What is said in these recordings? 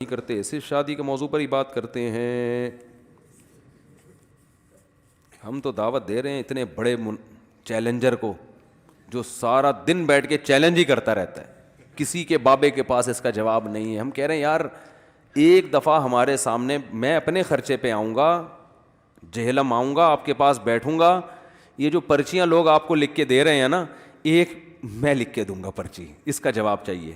نہیں کرتے, صرف شادی کے موضوع پر ہی بات کرتے ہیں. ہم تو دعوت دے رہے ہیں اتنے بڑے چیلنجر کو جو سارا دن بیٹھ کے چیلنج ہی کرتا رہتا ہے, کسی کے بابے کے پاس اس کا جواب نہیں ہے. ہم کہہ رہے ہیں یار ایک دفعہ ہمارے سامنے, میں اپنے خرچے پہ آؤں گا, جہلم آؤں گا, آپ کے پاس بیٹھوں گا, یہ جو پرچیاں لوگ آپ کو لکھ کے دے رہے ہیں نا, ایک میں لکھ کے دوں گا پرچی, اس کا جواب چاہیے.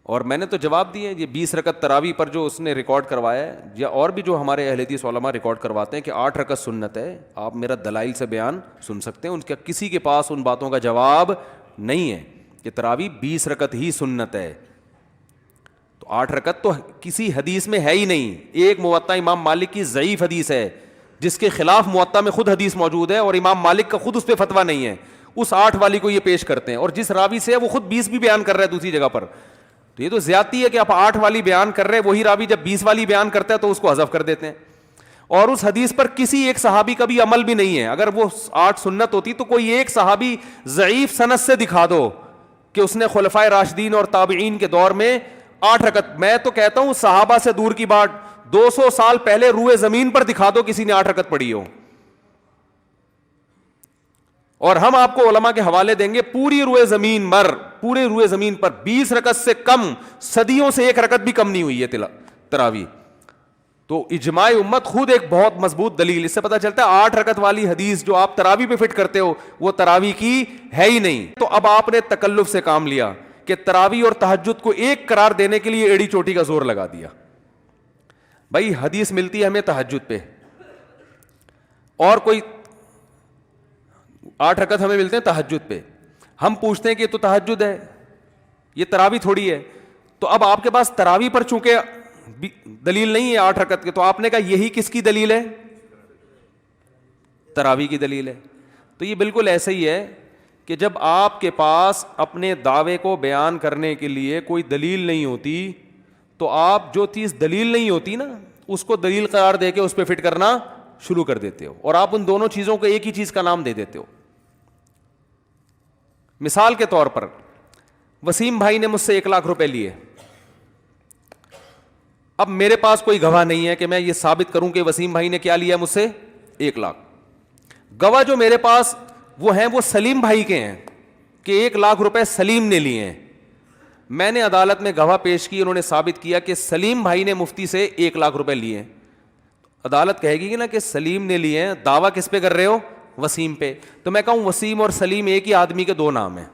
اور میں نے تو جواب دیے. یہ 20 رکعت تراویح پر جو اس نے ریکارڈ کروایا ہے, یا اور بھی جو ہمارے اہل حدیث علماء ریکارڈ کرواتے ہیں کہ 8 رکعت سنت ہے, آپ میرا دلائل سے بیان سن سکتے ہیں. ان کا کسی کے پاس ان باتوں کا جواب نہیں ہے کہ تراویح 20 رکعت ہی سنت ہے. تو 8 رکعت تو کسی حدیث میں ہے ہی نہیں. ایک موطا امام مالک کی ضعیف حدیث ہے جس کے خلاف موطا میں خود حدیث موجود ہے, اور امام مالک کا خود اس پہ فتویٰ نہیں ہے. اس 8 والی کو یہ پیش کرتے ہیں, اور جس راوی سے ہے وہ خود 20 بھی بیان کر رہا ہے دوسری جگہ پر. تو یہ تو زیادتی ہے کہ آپ 8 والی بیان کر رہے ہیں, وہی راوی جب 20 والی بیان کرتا ہے تو اس کو حذف کر دیتے ہیں. اور اس حدیث پر کسی ایک صحابی کا بھی عمل بھی نہیں ہے. اگر وہ 8 سنت ہوتی تو کوئی ایک صحابی ضعیف سند سے دکھا دو کہ اس نے خلفائے راشدین اور تابعین کے دور میں 8 رکعت, میں تو کہتا ہوں صحابہ سے دور کی بات, 200 سال پہلے روئے زمین پر دکھا دو کسی نے 8 رکعت پڑھی ہو. اور ہم آپ کو علماء کے حوالے دیں گے, پوری روئے زمین پر 20 رکعت سے کم, صدیوں سے 1 رکعت بھی کم نہیں ہوئی ہے تراویح. تو اجماع امت خود ایک بہت مضبوط دلیل. اس سے پتہ چلتا ہے 8 رکعت والی حدیث جو آپ تراویح پہ فٹ کرتے ہو وہ تراویح کی ہے ہی نہیں. تو اب آپ نے تکلف سے کام لیا کہ تراویح اور تہجد کو ایک قرار دینے کے لیے ایڑی چوٹی کا زور لگا دیا. بھائی حدیث ملتی ہے ہمیں تہجد پہ, اور کوئی 8 رکعت ہمیں ملتے ہیں تہجد پہ. ہم پوچھتے ہیں کہ یہ تو تہجد ہے, یہ تراویح تھوڑی ہے. تو اب آپ کے پاس تراویح پر چونکہ دلیل نہیں ہے 8 رکعت کے, تو آپ نے کہا یہی کس کی دلیل ہے؟ تراویح کی دلیل ہے. تو یہ بالکل ایسا ہی ہے کہ جب آپ کے پاس اپنے دعوے کو بیان کرنے کے لیے کوئی دلیل نہیں ہوتی, تو آپ جو چیز دلیل نہیں ہوتی نا اس کو دلیل قرار دے کے اس پہ فٹ کرنا شروع کر دیتے ہو, اور آپ ان دونوں چیزوں کو ایک ہی چیز کا نام دے دیتے ہو. مثال کے طور پر وسیم بھائی نے مجھ سے 1 لاکھ روپے لیے. اب میرے پاس کوئی گواہ نہیں ہے کہ میں یہ ثابت کروں کہ وسیم بھائی نے کیا لیا مجھ سے 1 لاکھ. گواہ جو میرے پاس وہ ہیں وہ سلیم بھائی کے ہیں کہ 1 لاکھ روپے سلیم نے لیے ہیں. میں نے عدالت میں گواہ پیش کی, انہوں نے ثابت کیا کہ سلیم بھائی نے مفتی سے 1 لاکھ روپے لیے ہیں. عدالت کہے گی نا کہ سلیم نے لیے ہیں, دعویٰ کس پہ کر رہے ہو؟ وسیم پہ. تو میں کہوں وسیم اور سلیم ایک ہی آدمی کے 2 نام ہیں.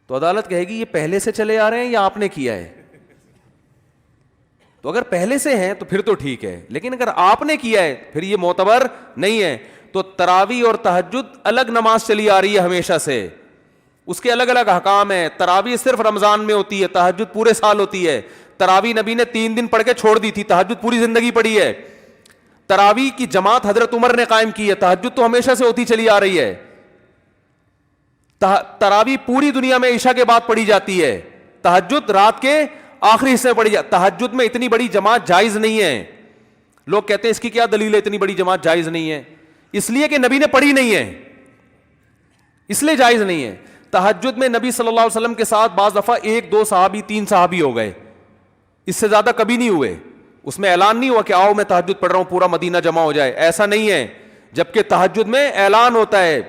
تو عدالت کہے گی یہ پہلے سے چلے آ رہے ہیں یا آپ نے کیا ہے؟ تو اگر پہلے سے ہیں تو پھر تو ٹھیک ہے, لیکن اگر آپ نے کیا ہے پھر یہ معتبر نہیں ہے. تو تراویح اور تہجد الگ نماز چلی آ رہی ہے ہمیشہ سے, اس کے الگ الگ احکام ہیں. تراویح صرف رمضان میں ہوتی ہے, تہجد پورے سال ہوتی ہے. تراویح نبی نے 3 دن پڑھ کے چھوڑ دی تھی, تہجد پوری زندگی پڑھی ہے. تراویح کی جماعت حضرت عمر نے قائم کی ہے, تہجد تو ہمیشہ سے ہوتی چلی آ رہی ہے. تراویح پوری دنیا میں عشاء کے بعد پڑھی جاتی ہے, تہجد رات کے آخری حصے میں پڑھی جاتی. تہجد میں اتنی بڑی جماعت جائز نہیں ہے. لوگ کہتے ہیں اس کی کیا دلیل ہے اتنی بڑی جماعت جائز نہیں ہے؟ اس لیے کہ نبی نے پڑھی نہیں ہے, اس لیے جائز نہیں ہے. تہجد میں نبی صلی اللہ علیہ وسلم کے ساتھ بعض دفعہ 1 2 صحابی 3 صحابی ہو گئے, اس سے زیادہ کبھی نہیں ہوئے. اس میں اعلان نہیں ہوا کہ آؤ میں تہجد پڑھ رہا ہوں پورا مدینہ جمع ہو جائے, ایسا نہیں ہے. جبکہ تہجد میں اعلان ہوتا ہے,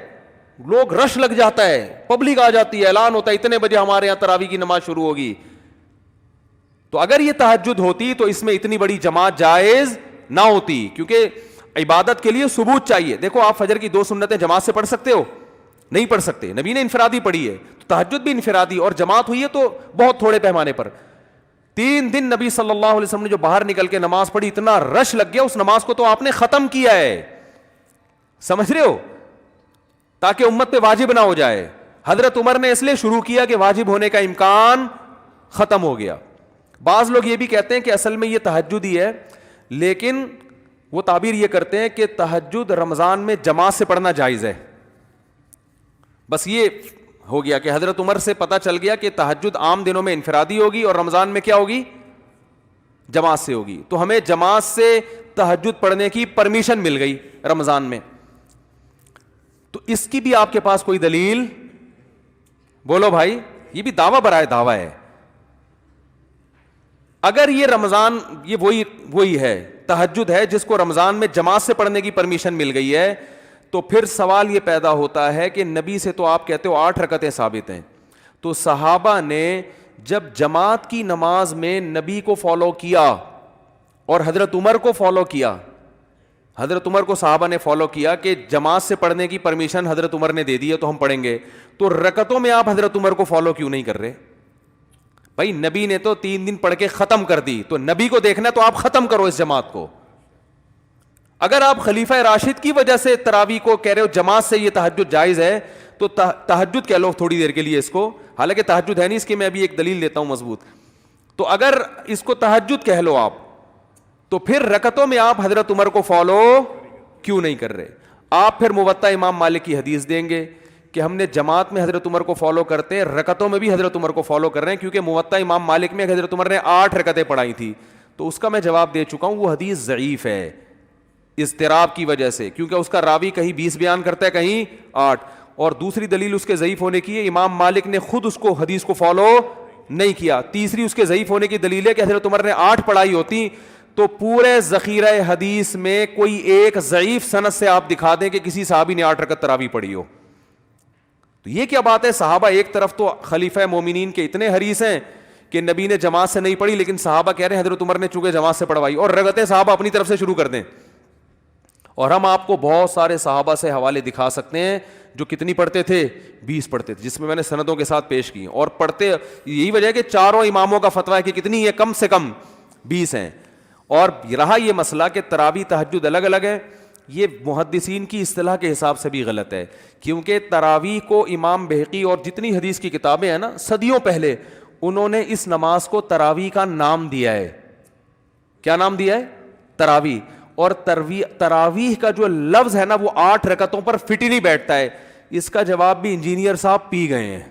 لوگ رش لگ جاتا ہے, پبلک آ جاتی ہے, اعلان ہوتا ہے اتنے بجے ہمارے یہاں تراویح کی نماز شروع ہوگی. تو اگر یہ تہجد ہوتی تو اس میں اتنی بڑی جماعت جائز نہ ہوتی, کیونکہ عبادت کے لیے ثبوت چاہیے. دیکھو آپ فجر کی 2 سنتیں جماعت سے پڑھ سکتے ہو؟ نہیں پڑھ سکتے. نبی نے انفرادی پڑھی ہے, تو تہجد بھی انفرادی, اور جماعت ہوئی ہے تو بہت تھوڑے پیمانے پر. 3 دن نبی صلی اللہ علیہ وسلم نے جو باہر نکل کے نماز پڑھی, اتنا رش لگ گیا, اس نماز کو تو آپ نے ختم کیا ہے. سمجھ رہے ہو؟ تاکہ امت پہ واجب نہ ہو جائے. حضرت عمر نے اس لیے شروع کیا کہ واجب ہونے کا امکان ختم ہو گیا. بعض لوگ یہ بھی کہتے ہیں کہ اصل میں یہ تہجد ہی ہے, لیکن وہ تعبیر یہ کرتے ہیں کہ تہجد رمضان میں جماعت سے پڑھنا جائز ہے. بس یہ ہو گیا کہ حضرت عمر سے پتہ چل گیا کہ تہجد عام دنوں میں انفرادی ہوگی اور رمضان میں کیا ہوگی؟ جماعت سے ہوگی. تو ہمیں جماعت سے تہجد پڑھنے کی پرمیشن مل گئی رمضان میں. تو اس کی بھی آپ کے پاس کوئی دلیل بولو بھائی؟ یہ بھی دعویٰ برائے دعویٰ ہے اگر یہ رمضان یہ وہی ہے تہجد ہے جس کو رمضان میں جماعت سے پڑھنے کی پرمیشن مل گئی ہے, تو پھر سوال یہ پیدا ہوتا ہے کہ نبی سے تو آپ کہتے ہو 8 رکعتیں ثابت ہیں, تو صحابہ نے جب جماعت کی نماز میں نبی کو فالو کیا اور حضرت عمر کو فالو کیا, حضرت عمر کو صحابہ نے فالو کیا کہ جماعت سے پڑھنے کی پرمیشن حضرت عمر نے دے دی ہے تو ہم پڑھیں گے, تو رکعتوں میں آپ حضرت عمر کو فالو کیوں نہیں کر رہے؟ بھائی نبی نے تو 3 دن پڑھ کے ختم کر دی, تو نبی کو دیکھنا تو آپ ختم کرو اس جماعت کو. اگر آپ خلیفہ راشد کی وجہ سے تراویح کو کہہ رہے ہو جماعت سے یہ تہجد جائز ہے, تو تہجد کہہ لو تھوڑی دیر کے لیے اس کو, حالانکہ تہجد ہے نہیں, اس کی میں ابھی ایک دلیل دیتا ہوں مضبوط. تو اگر اس کو تہجد کہہ لو آپ, تو پھر رکعتوں میں آپ حضرت عمر کو فالو کیوں نہیں کر رہے؟ آپ پھر موطا امام مالک کی حدیث دیں گے کہ ہم نے جماعت میں حضرت عمر کو فالو کرتے ہیں, رکعتوں میں بھی حضرت عمر کو فالو کر رہے ہیں, کیونکہ موطا امام مالک میں حضرت عمر نے 8 رکعتیں پڑھائی تھی. تو اس کا میں جواب دے چکا ہوں, وہ حدیث ضعیف ہے اضطراب کی وجہ سے, کیونکہ اس کا راوی کہیں 20 بیان کرتا ہے کہیں 8. اور دوسری دلیل اس کے ضعیف ہونے کی ہے, امام مالک نے خود اس کو حدیث کو فالو نہیں کیا. تیسری اس کے ضعیف ہونے کی دلیل ہے کہ حضرت عمر نے 8 پڑھائی ہوتی تو پورے ذخیرہ حدیث میں کوئی ایک ضعیف سند سے آپ دکھا دیں کہ کسی صحابی نے 8 رکعت تراویح پڑھی ہو. تو یہ کیا بات ہے؟ صحابہ ایک طرف تو خلیفہ مومنین کے اتنے حریص ہیں کہ نبی نے جماعت سے نہیں پڑھی, لیکن صحابہ کہہ رہے ہیں حضرت عمر نے چونکہ جماعت سے پڑھوائی, اور رکعتیں صحابہ اپنی طرف سے شروع کر دیں. اور ہم آپ کو بہت سارے صحابہ سے حوالے دکھا سکتے ہیں جو کتنی پڑھتے تھے, 20 پڑھتے تھے, جس میں نے سندوں کے ساتھ پیش کی, اور پڑھتے یہی وجہ ہے کہ چاروں اماموں کا فتویٰ ہے کہ کتنی ہے, کم سے کم 20 ہیں. اور رہا یہ مسئلہ کہ تراویح تہجد الگ الگ ہے, یہ محدثین کی اصطلاح کے حساب سے بھی غلط ہے, کیونکہ تراویح کو امام بہقی اور جتنی حدیث کی کتابیں ہیں نا صدیوں پہلے, انہوں نے اس نماز کو تراویح کا نام دیا ہے. کیا نام دیا ہے؟ تراویح. اور تراویح کا جو لفظ ہے نا وہ 8 رکعتوں پر فٹ ہی نہیں بیٹھتا ہے. اس کا جواب بھی انجینئر صاحب پی گئے ہیں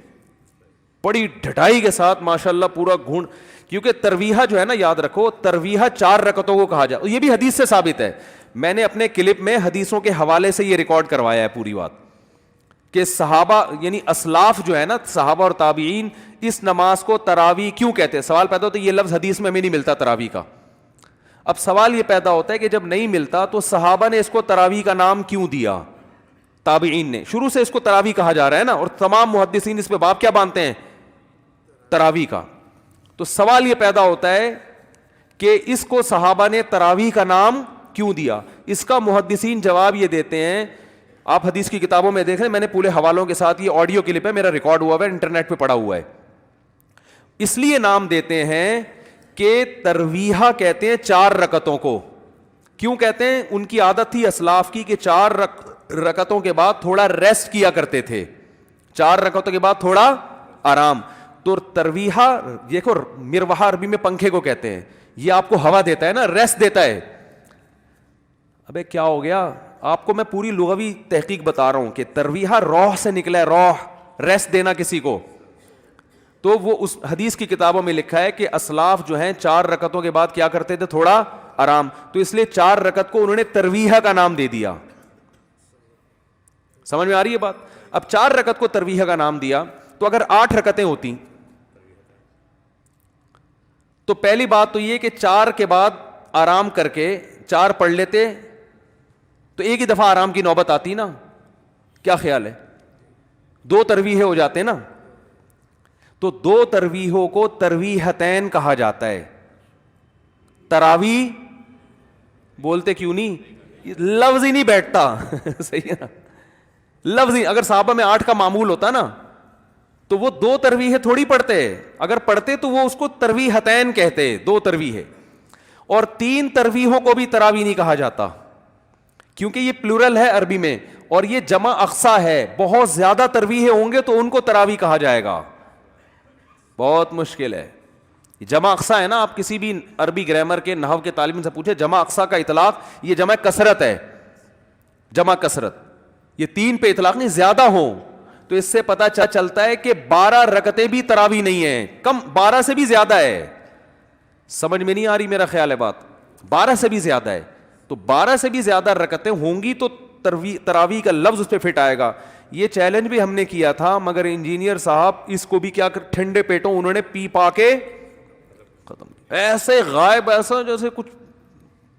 بڑی ڈھٹائی کے ساتھ ماشاءاللہ پورا گھون, کیونکہ ترویحہ جو ہے نا, یاد رکھو ترویحہ 4 رکعتوں کو کہا جائے, یہ بھی حدیث سے ثابت ہے. میں نے اپنے کلپ میں حدیثوں کے حوالے سے یہ ریکارڈ کروایا ہے پوری بات, کہ صحابہ یعنی اسلاف جو ہے نا, صحابہ اور تابعین, اس نماز کو تراویح کیوں کہتے ہیں. سوال پیدا ہوتا ہے یہ لفظ حدیث میں ہمیں نہیں ملتا تراویح کا. اب سوال یہ پیدا ہوتا ہے کہ جب نہیں ملتا تو صحابہ نے اس کو تراویح کا نام کیوں دیا؟ تابعین نے, شروع سے اس کو تراویح کہا جا رہا ہے نا, اور تمام محدثین اس پہ باب کیا باندھتے ہیں؟ تراویح کا. تو سوال یہ پیدا ہوتا ہے کہ اس کو صحابہ نے تراویح کا نام کیوں دیا؟ اس کا محدثین جواب یہ دیتے ہیں, آپ حدیث کی کتابوں میں دیکھ رہے ہیں, میں نے پورے حوالوں کے ساتھ, یہ آڈیو کلپ ہے میرا, ریکارڈ ہوا ہوا ہے, انٹرنیٹ پہ پڑا ہوا ہے. اس لیے نام دیتے ہیں کہ ترویحہ کہتے ہیں 4 رکعتوں کو. کیوں کہتے ہیں؟ ان کی عادت تھی اسلاف کی کہ 4 رکعتوں کے بعد تھوڑا ریسٹ کیا کرتے تھے, 4 رکعتوں کے بعد تھوڑا آرام. تو ترویحہ دیکھو, مروحہ عربی میں پنکھے کو کہتے ہیں, یہ آپ کو ہوا دیتا ہے نا, ریسٹ دیتا ہے. ابے کیا ہو گیا آپ کو, میں پوری لغوی تحقیق بتا رہا ہوں کہ ترویحہ روح سے نکلا ہے, روح, ریسٹ دینا کسی کو. تو وہ اس حدیث کی کتابوں میں لکھا ہے کہ اسلاف جو ہیں 4 رکعتوں کے بعد کیا کرتے تھے؟ تھوڑا آرام. تو اس لیے 4 رکعت کو انہوں نے ترویحہ کا نام دے دیا. سمجھ میں آ رہی ہے بات؟ اب 4 رکعت کو ترویحہ کا نام دیا, تو اگر 8 رکعتیں ہوتی تو پہلی بات تو یہ کہ 4 کے بعد آرام کر کے 4 پڑھ لیتے تو ایک ہی دفعہ آرام کی نوبت آتی نا. کیا خیال ہے؟ 2 ترویحیں ہو جاتے نا. تو 2 ترویحوں کو ترویحتین کہا جاتا ہے. تراویح بولتے کیوں نہیں؟ لفظ ہی نہیں بیٹھتا. صحیح ہے نا, لفظ ہی. اگر صحابہ میں 8 کا معمول ہوتا نا تو وہ 2 ترویحیں تھوڑی پڑھتے, اگر پڑھتے تو وہ اس کو ترویحتین کہتے, 2 ترویحیں. اور 3 ترویحوں کو بھی تراویح نہیں کہا جاتا, کیونکہ یہ پلورل ہے عربی میں, اور یہ جمع اقصا ہے. بہت زیادہ ترویحیں ہوں گے تو ان کو تراویح کہا جائے گا. بہت مشکل ہے. جمع اقصا ہے نا, آپ کسی بھی عربی گرامر کے نحو کے طالب سے پوچھے, جمع اقصا کا اطلاق یہ جمع کثرت ہے, جمع کثرت. یہ 3 پہ اطلاق نہیں, زیادہ ہوں تو اس سے پتہ چلتا ہے کہ 12 رکعتیں بھی تراویح نہیں ہیں, کم 12 سے بھی زیادہ ہے. سمجھ میں نہیں آ رہی میرا خیال ہے بات؟ 12 سے بھی زیادہ ہے. تو 12 سے بھی زیادہ رکعتیں ہوں گی تو تراویح کا لفظ اس پہ فٹ آئے گا. یہ چیلنج بھی ہم نے کیا تھا, مگر انجینئر صاحب اس کو بھی کیا ٹھنڈے پیٹوں انہوں نے پی پا کے ختم. ایسے غائب, ایسا جیسے کچھ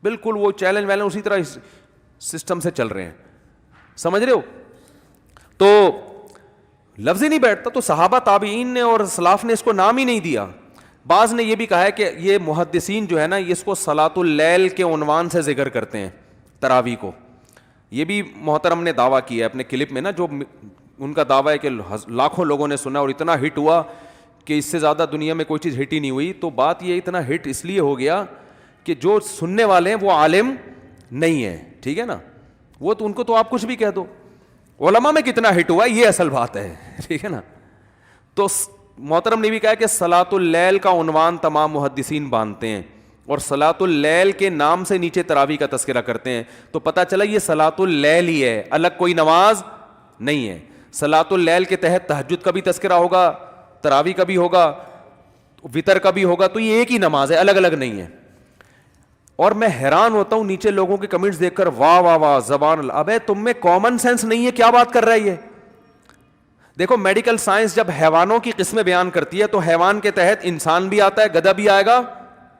بالکل وہ چیلنج ویلنج اسی طرح سسٹم سے چل رہے ہیں, سمجھ رہے ہو. تو لفظ ہی نہیں بیٹھتا. تو صحابہ تابعین نے اور سلاف نے اس کو نام ہی نہیں دیا. بعض نے یہ بھی کہا ہے کہ یہ محدثین جو ہے نا, اس کو صلاۃ اللیل کے عنوان سے ذکر کرتے ہیں تراویح کو. یہ بھی محترم نے دعویٰ کیا ہے اپنے کلپ میں نا, جو ان کا دعویٰ ہے کہ لاکھوں لوگوں نے سنا اور اتنا ہٹ ہوا کہ اس سے زیادہ دنیا میں کوئی چیز ہٹ ہی نہیں ہوئی. تو بات یہ اتنا ہٹ اس لیے ہو گیا کہ جو سننے والے ہیں وہ عالم نہیں ہے, ٹھیک ہے نا. وہ تو ان کو تو آپ کچھ بھی کہہ دو, علماء میں کتنا ہٹ ہوا یہ اصل بات ہے, ٹھیک ہے نا. تو محترم نے بھی کہا کہ صلاۃ اللیل کا عنوان تمام محدثین باندھتے ہیں اور صلاۃ اللیل کے نام سے نیچے تراویح کا تذکرہ کرتے ہیں. تو پتہ چلا یہ صلاۃ اللیل ہی ہے, الگ کوئی نماز نہیں ہے. صلاۃ اللیل کے تحت تہجد کا بھی تذکرہ ہوگا, تراویح کا بھی ہوگا, وطر کا بھی ہوگا. تو یہ ایک ہی نماز ہے, الگ الگ نہیں ہے. اور میں حیران ہوتا ہوں نیچے لوگوں کے کمنٹس دیکھ کر, واہ واہ واہ زبان اللہ. ابے تم میں کامن سینس نہیں ہے, کیا بات کر رہا ہے یہ. دیکھو میڈیکل سائنس جب حیوانوں کی قسمیں بیان کرتی ہے تو حیوان کے تحت انسان بھی آتا ہے, گدھا بھی آئے گا,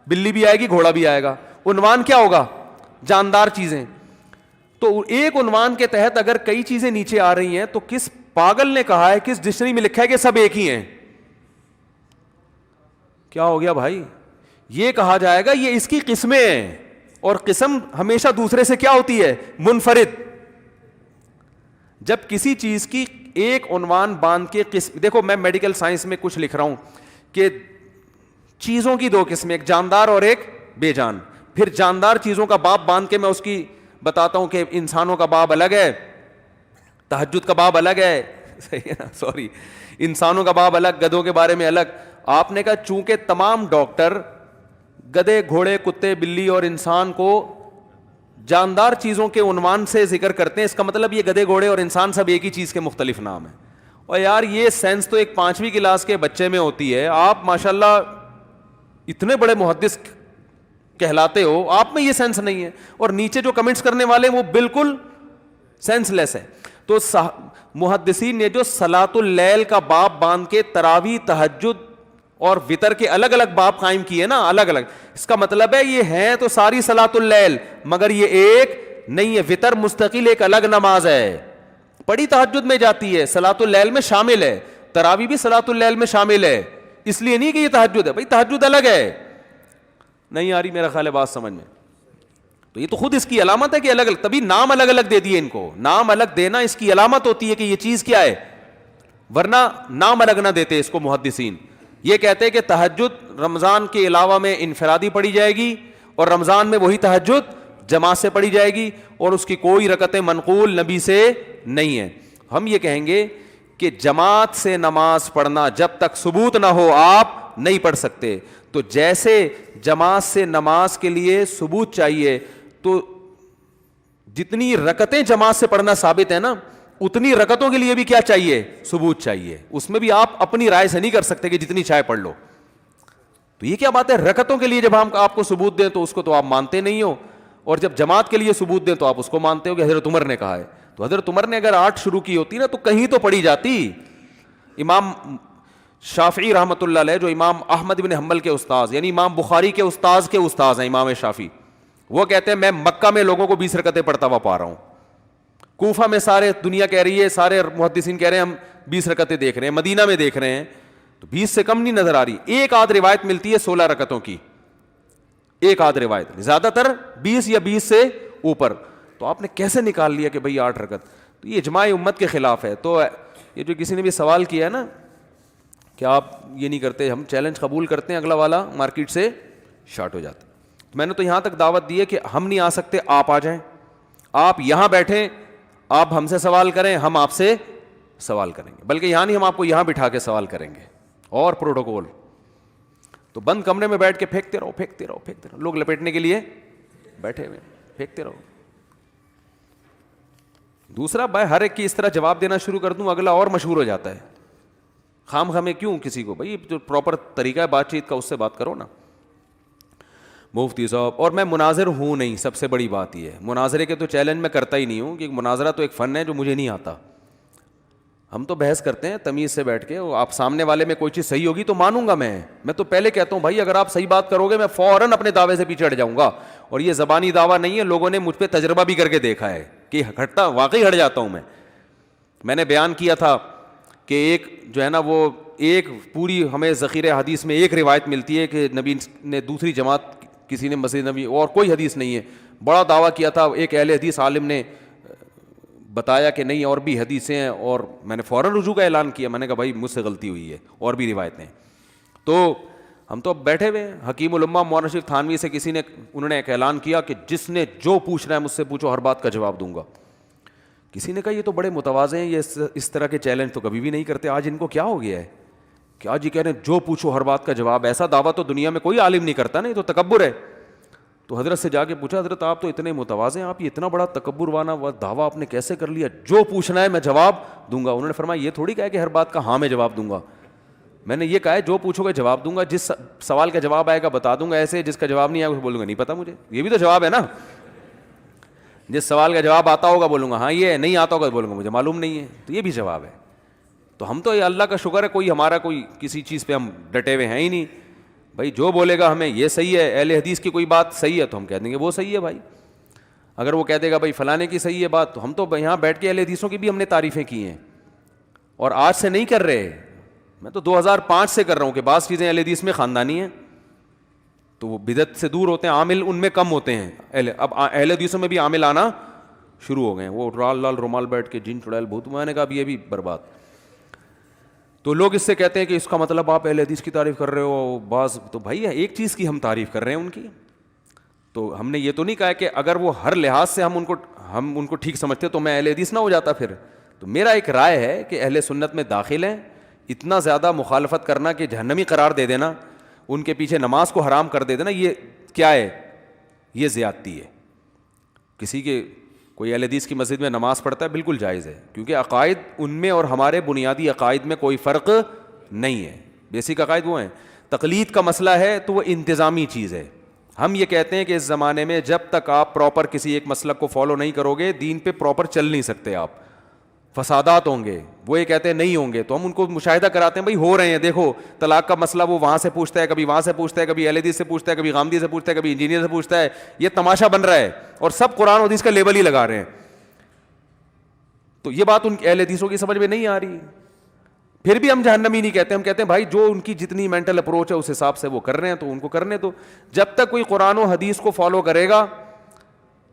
بلی بھی آئے گی, گھوڑا بھی آئے گا. عنوان کیا ہوگا؟ جاندار چیزیں. تو ایک عنوان کے تحت اگر کئی چیزیں نیچے آ رہی ہیں تو کس پاگل نے کہا ہے, کس ڈکشنری میں لکھا ہے کہ سب ایک ہی ہیں؟ کیا ہو گیا بھائی؟ یہ کہا جائے گا یہ اس کی قسمیں ہیں, اور قسم ہمیشہ دوسرے سے کیا ہوتی ہے؟ منفرد. جب کسی چیز کی ایک عنوان باندھ کے قسم, دیکھو میں میڈیکل سائنس میں کچھ لکھ رہا ہوں کہ چیزوں کی دو قسمیں, ایک جاندار اور ایک بے جان. پھر جاندار چیزوں کا باب باندھ کے میں اس کی بتاتا ہوں کہ انسانوں کا باب الگ ہے, تہجد کا باب الگ ہے, صحیح ہے نا, سوری, انسانوں کا باب الگ, گدھوں کے بارے میں الگ. آپ نے کہا چونکہ تمام ڈاکٹر گدھے, گھوڑے, کتے, بلی اور انسان کو جاندار چیزوں کے عنوان سے ذکر کرتے ہیں, اس کا مطلب یہ گدھے, گھوڑے اور انسان سب ایک ہی چیز کے مختلف نام ہیں. اور یار یہ سینس تو ایک 5ویں کلاس کے بچے میں ہوتی ہے. آپ ماشاءاللہ اتنے بڑے محدث کہلاتے ہو, آپ میں یہ سینس نہیں ہے. اور نیچے جو کمنٹس کرنے والے وہ بالکل سینس لیس ہے. تو محدثین نے جو صلاۃ اللیل کا باب باندھ کے تراویح, تہجد اور وطر کے الگ الگ باب قائم کیے نا, الگ الگ, اس کا مطلب ہے یہ ہیں تو ساری صلاۃ اللیل, مگر یہ ایک نہیں ہے. وطر مستقل ایک الگ نماز ہے, پڑھی تہجد میں جاتی ہے, صلاۃ اللیل میں شامل ہے. تراویح بھی صلاۃ اللیل میں شامل ہے, اس لیے نہیں کہ یہ تہجد ہے. بھائی تہجد الگ ہے. نہیں آ رہی میرا خیال ہے بات سمجھ میں؟ تو یہ تو خود اس کی علامت ہے کہ الگ الگ, تبھی نام الگ الگ دے دیے ان کو. نام الگ دینا اس کی علامت ہوتی ہے کہ یہ چیز کیا ہے, ورنہ نام الگ نہ دیتے اس کو محدثین. یہ کہتے ہیں کہ تہجد رمضان کے علاوہ میں انفرادی پڑھی جائے گی, اور رمضان میں وہی تہجد جماعت سے پڑھی جائے گی, اور اس کی کوئی رکعتیں منقول نبی سے نہیں ہیں. ہم یہ کہیں گے کہ جماعت سے نماز پڑھنا جب تک ثبوت نہ ہو آپ نہیں پڑھ سکتے. تو جیسے جماعت سے نماز کے لیے ثبوت چاہیے, تو جتنی رکعتیں جماعت سے پڑھنا ثابت ہے نا, اتنی رکعتوں کے لیے بھی کیا چاہیے؟ ثبوت چاہیے. اس میں بھی آپ اپنی رائے سے نہیں کر سکتے کہ جتنی چاہے پڑھ لو. تو یہ کیا بات ہے؟ رکعتوں کے لیے جب ہم آپ کو ثبوت دیں تو اس کو تو آپ مانتے نہیں ہو, اور جب جماعت کے لیے ثبوت دیں تو آپ اس کو مانتے ہو کہ حضرت عمر نے کہا ہے. تو حضرت عمر نے اگر 8 شروع کی ہوتی نا تو کہیں تو پڑھی جاتی. امام شافعی رحمۃ اللہ علیہ, جو امام احمد بن حنبل کے استاذ, یعنی امام بخاری کے استاذ کے استاذ ہیں امام شافعی, وہ کہتے ہیں میں مکہ میں لوگوں کو 20 رکعتیں پڑھتا ہوا پا رہا ہوں. کوفہ میں سارے دنیا کہہ رہی ہے, سارے محدثین کہہ رہے ہیں ہم 20 رکعتیں دیکھ رہے ہیں, مدینہ میں دیکھ رہے ہیں تو 20 سے کم نہیں نظر آ رہی. ایک آدھ روایت ملتی ہے 16 رکعتوں کی, ایک آدھ روایت, زیادہ تر 20 یا 20 سے اوپر. تو آپ نے کیسے نکال لیا کہ بھئی 8 رکعت؟ تو یہ اجماع امت کے خلاف ہے. تو یہ جو کسی نے بھی سوال کیا ہے نا کہ آپ یہ نہیں کرتے, ہم چیلنج قبول کرتے ہیں, اگلا والا مارکیٹ سے شارٹ ہو جاتا. میں نے تو یہاں تک دعوت دی ہے کہ ہم نہیں آ سکتے, آپ آ جائیں, آپ یہاں بیٹھیں, آپ ہم سے سوال کریں, ہم آپ سے سوال کریں گے. بلکہ یہاں نہیں, ہم آپ کو یہاں بٹھا کے سوال کریں گے. اور پروٹوکول تو بند کمرے میں بیٹھ کے پھینکتے رہو, پھینکتے رہو, پھینکتے رہو. لوگ لپیٹنے کے لیے بیٹھے ہوئے, پھینکتے رہو. دوسرا, بھائی ہر ایک کی اس طرح جواب دینا شروع کر دوں, اگلا اور مشہور ہو جاتا ہے. خام خامے کیوں کسی کو, بھائی جو پراپر طریقہ ہے بات چیت کا اس سے بات کرو نا. مفتی صاحب, اور میں مناظر ہوں نہیں, سب سے بڑی بات یہ ہے, مناظرے کے تو چیلنج میں کرتا ہی نہیں ہوں, کیونکہ مناظرہ تو ایک فن ہے جو مجھے نہیں آتا. ہم تو بحث کرتے ہیں تمیز سے بیٹھ کے, آپ سامنے والے میں کوئی چیز صحیح ہوگی تو مانوں گا میں تو پہلے کہتا ہوں بھائی اگر آپ صحیح بات کرو گے میں فوراً اپنے دعوے سے پیچھے ہٹ جاؤں گا, اور یہ زبانی دعویٰ نہیں ہے, لوگوں نے مجھ پہ تجربہ بھی کر کے دیکھا ہے کہ ہٹتا واقعی ہٹ جاتا ہوں میں نے بیان کیا تھا کہ ایک جو ہے نا وہ ایک پوری ہمیں ذخیرہ حدیث میں ایک روایت ملتی ہے کہ نبی نے دوسری جماعت کسی نے مسجد نبی, اور کوئی حدیث نہیں ہے, بڑا دعویٰ کیا تھا, ایک اہل حدیث عالم نے بتایا کہ نہیں اور بھی حدیثیں ہیں, اور میں نے فوراً رجوع کا اعلان کیا, میں نے کہا بھائی مجھ سے غلطی ہوئی ہے اور بھی روایتیں. تو ہم تو بیٹھے ہوئے ہیں, حکیم الامہ مولانا شریف تھانوی سے کسی نے انہوں نے ایک اعلان کیا کہ جس نے جو پوچھنا ہے مجھ سے پوچھو, ہر بات کا جواب دوں گا. کسی نے کہا یہ تو بڑے متواضع ہیں, یہ اس طرح کے چیلنج تو کبھی بھی نہیں کرتے, آج ان کو کیا ہو گیا ہے کہ آج یہ کہہ رہے ہیں جو پوچھو ہر بات کا جواب. ایسا دعویٰ تو دنیا میں کوئی عالم نہیں کرتا نا, یہ تو تکبر ہے. تو حضرت سے جا کے پوچھا, حضرت آپ تو اتنے متواضع ہیں, آپ یہ اتنا بڑا تکبر والا دعویٰ آپ نے کیسے کر لیا, جو پوچھنا ہے میں جواب دوں گا. انہوں نے فرمایا یہ تھوڑی کہا کہ ہر بات کا ہاں میں جواب دوں گا, میں نے یہ کہا ہے جو پوچھو گے جواب دوں گا, جس سوال کا جواب آئے گا بتا دوں گا, ایسے جس کا جواب نہیں آئے گا بولوں گا نہیں پتا مجھے. یہ بھی تو جواب ہے نا, جس سوال کا جواب آتا ہوگا بولوں گا ہاں یہ ہے, نہیں آتا ہوگا بولوں گا مجھے معلوم نہیں ہے, تو یہ بھی جواب ہے. تو ہم تو یہ اللہ کا شکر ہے کوئی ہمارا کوئی کسی چیز پہ ہم ڈٹے ہوئے ہیں ہی نہیں. بھائی جو بولے گا ہمیں یہ صحیح ہے, اہل حدیث کی کوئی بات صحیح ہے تو ہم کہہ دیں گے وہ صحیح ہے بھائی. اگر وہ کہہ دے گا بھائی فلانے کی صحیح ہے بات, تو ہم تو یہاں بیٹھ کے اہل حدیثوں کی بھی ہم نے تعریفیں کی ہیں, اور آج سے نہیں کر رہے, میں تو 2005 سے کر رہا ہوں کہ بعض چیزیں اہل حدیث میں خاندانی ہیں تو وہ بدعت سے دور ہوتے ہیں, عامل ان میں کم ہوتے ہیں. اب اہل حدیثوں میں بھی عامل آنا شروع ہو گئے ہیں, وہ لال لال رومال بیٹھ کے جن چڑیل بھوت, میں نے کہا اب یہ بھی برباد. تو لوگ اس سے کہتے ہیں کہ اس کا مطلب آپ اہل حدیث کی تعریف کر رہے ہو بعض, تو بھائی ایک چیز کی ہم تعریف کر رہے ہیں ان کی, تو ہم نے یہ تو نہیں کہا کہ اگر وہ ہر لحاظ سے ہم ان کو ٹھیک سمجھتے تو میں اہل حدیث نہ ہو جاتا پھر. تو میرا ایک رائے ہے کہ اہل سنت میں داخل ہیں, اتنا زیادہ مخالفت کرنا کہ جہنمی قرار دے دینا, ان کے پیچھے نماز کو حرام کر دے دینا, یہ کیا ہے, یہ زیادتی ہے. کسی کے کوئی اہل حدیث کی مسجد میں نماز پڑھتا ہے بالکل جائز ہے, کیونکہ عقائد ان میں اور ہمارے بنیادی عقائد میں کوئی فرق نہیں ہے, بیسک عقائد وہ ہیں. تقلید کا مسئلہ ہے تو وہ انتظامی چیز ہے. ہم یہ کہتے ہیں کہ اس زمانے میں جب تک آپ پراپر کسی ایک مسلک کو فالو نہیں کرو گے دین پہ پراپر چل نہیں سکتے آپ, فسادات ہوں گے. وہ یہ کہتے ہیں نہیں ہوں گے, تو ہم ان کو مشاہدہ کراتے ہیں بھائی ہو رہے ہیں, دیکھو طلاق کا مسئلہ وہ وہاں سے پوچھتا ہے, کبھی وہاں سے پوچھتا ہے, کبھی اہل حدیث سے پوچھتا ہے, کبھی غامدی سے پوچھتا ہے, کبھی انجینئر سے پوچھتا ہے. یہ تماشا بن رہا ہے اور سب قرآن و حدیث کا لیبل ہی لگا رہے ہیں. تو یہ بات ان اہل حدیثوں کی سمجھ میں نہیں آ رہی. پھر بھی ہم جہنمی نہیں کہتے, ہم کہتے ہیں بھائی جو ان کی جتنی مینٹل اپروچ ہے اس حساب سے وہ کر رہے ہیں تو ان کو کرنے دو. جب تک کوئی قرآن و حدیث کو فالو کرے گا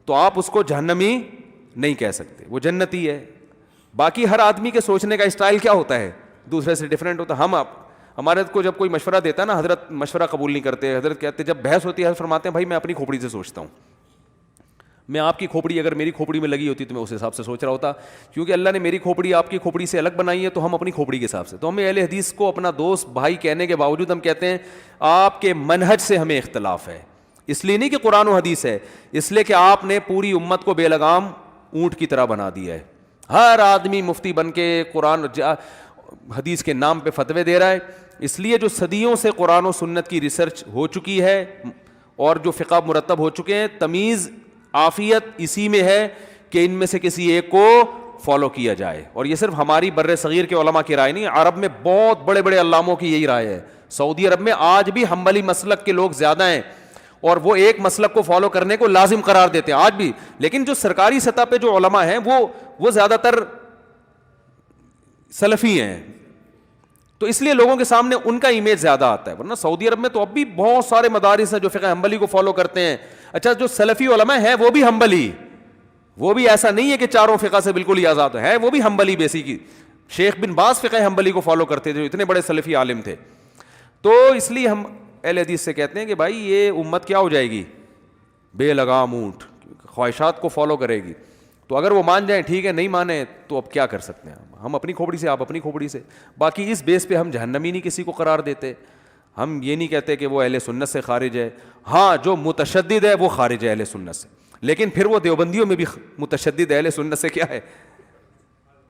تو آپ اس کو جہنمی نہیں کہہ سکتے, وہ جنتی ہے. باقی ہر آدمی کے سوچنے کا اسٹائل کیا ہوتا ہے, دوسرے سے ڈفرینٹ ہوتا ہے. ہمارے کو جب کوئی مشورہ دیتا ہے نا, حضرت مشورہ قبول نہیں کرتے. حضرت کہتے جب بحث ہوتی ہے حضرت فرماتے ہیں بھائی میں اپنی کھوپڑی سے سوچتا ہوں, میں آپ کی کھوپڑی اگر میری کھوپڑی میں لگی ہوتی تو میں اس حساب سے سوچ رہا ہوتا, کیونکہ اللہ نے میری کھوپڑی آپ کی کھوپڑی سے الگ بنائی ہے تو ہم اپنی کھوپڑی کے حساب سے. تو ہمیں اہل حدیث کو اپنا دوست بھائی کہنے کے باوجود ہم کہتے ہیں آپ کے منہج سے ہمیں اختلاف ہے. اس لیے نہیں کہ قرآن و حدیث ہے, اس لیے کہ آپ نے پوری امت کو بے لگام اونٹ کی طرح بنا دیا ہے. ہر آدمی مفتی بن کے قرآن حدیث کے نام پہ فتوے دے رہا ہے. اس لیے جو صدیوں سے قرآن و سنت کی ریسرچ ہو چکی ہے اور جو فقہ مرتب ہو چکے ہیں, تمیز عافیت اسی میں ہے کہ ان میں سے کسی ایک کو فالو کیا جائے. اور یہ صرف ہماری بر صغیر کے علماء کی رائے نہیں, عرب میں بہت بڑے بڑے علاموں کی یہی رائے ہے. سعودی عرب میں آج بھی حنبلی مسلک کے لوگ زیادہ ہیں اور وہ ایک مسلک کو فالو کرنے کو لازم قرار دیتے ہیں آج بھی. لیکن جو سرکاری سطح پہ جو علماء ہیں وہ زیادہ تر سلفی ہیں, تو اس لیے لوگوں کے سامنے ان کا امیج زیادہ آتا ہے. ورنہ سعودی عرب میں تو اب بھی بہت سارے مدارس ہیں جو فقہ حنبلی کو فالو کرتے ہیں. اچھا جو سلفی علماء ہیں وہ بھی حنبلی, وہ بھی ایسا نہیں ہے کہ چاروں فقہ سے بالکل ہی آزاد ہے, وہ بھی حنبلی بیسیکلی. شیخ بن باز فقہ حنبلی کو فالو کرتے تھے, جو اتنے بڑے سلفی عالم تھے. تو اس لیے ہم اہل حدیث سے کہتے ہیں کہ بھائی یہ امت کیا ہو جائے گی, بے لگام اونٹ, خواہشات کو فالو کرے گی. تو اگر وہ مان جائیں ٹھیک ہے, نہیں مانے تو اب کیا کر سکتے ہیں, ہم اپنی کھوپڑی سے آپ اپنی کھوپڑی سے. باقی اس بیس پہ ہم جہنمی نہیں کسی کو قرار دیتے. ہم یہ نہیں کہتے کہ وہ اہل سنت سے خارج ہے. ہاں جو متشدد ہے وہ خارج ہے اہل سنت سے, لیکن پھر وہ دیوبندیوں میں بھی متشدد اہل سنت سے کیا ہے,